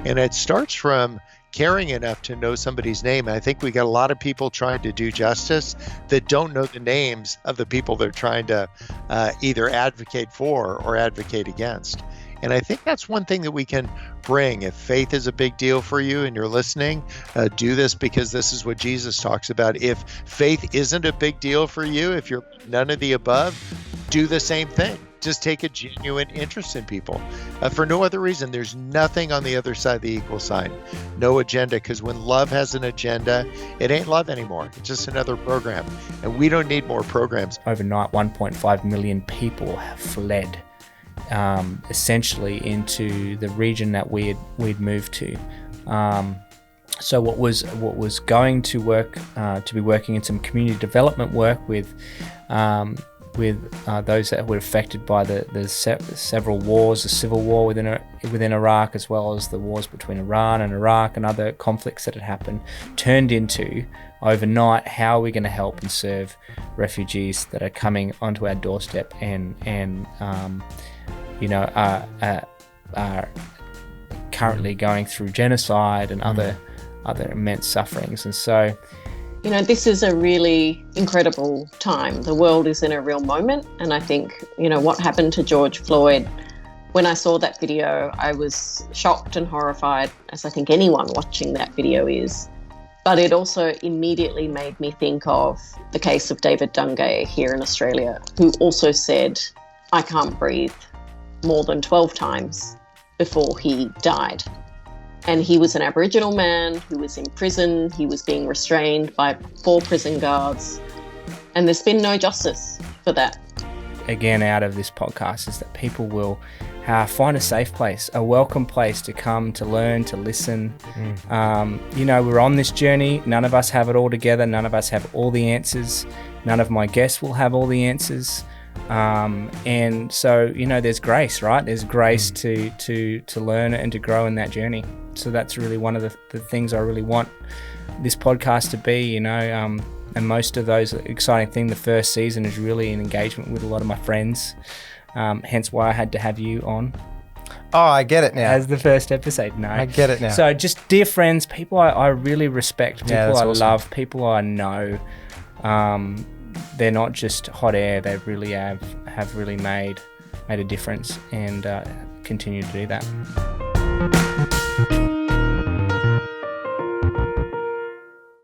And it starts from caring enough to know somebody's name. And I think we got a lot of people trying to do justice that don't know the names of the people they're trying to either advocate for or advocate against. And I think that's one thing that we can bring. If faith is a big deal for you and you're listening, do this because this is what Jesus talks about. If faith isn't a big deal for you, if you're none of the above, do the same thing. Just take a genuine interest in people for no other reason. There's nothing on the other side of the equal sign, no agenda, because when love has an agenda, it ain't love anymore. It's just another program, and we don't need more programs. Overnight, 1.5 million people have fled essentially into the region that we'd moved to. So what was going to work to be working in some community development work with those that were affected by the several wars, the civil war within Iraq, as well as the wars between Iran and Iraq and other conflicts that had happened, turned into overnight, how are we going to help and serve refugees that are coming onto our doorstep and are currently going through genocide and other immense sufferings. And so, this is a really incredible time. The world is in a real moment. And I think, what happened to George Floyd, when I saw that video, I was shocked and horrified, as I think anyone watching that video is. But it also immediately made me think of the case of David Dungay here in Australia, who also said, "I can't breathe," more than 12 times before he died. And he was an Aboriginal man who was in prison. He was being restrained by 4 prison guards. And there's been no justice for that. Again, out of this podcast is that people will find a safe place, a welcome place to come, to learn, to listen. We're on this journey. None of us have it all together. None of us have all the answers. None of my guests will have all the answers. And so, there's grace, right? There's grace to learn and to grow in that journey. So that's really one of the things I really want this podcast to be, and most of those exciting things, the first season is really an engagement with a lot of my friends, hence why I had to have you on. Oh, I get it now. As the first episode, no. I get it now. So just dear friends, people I really respect, people I awesome. love, people I know, they're not just hot air, they really have really made a difference and continue to do that.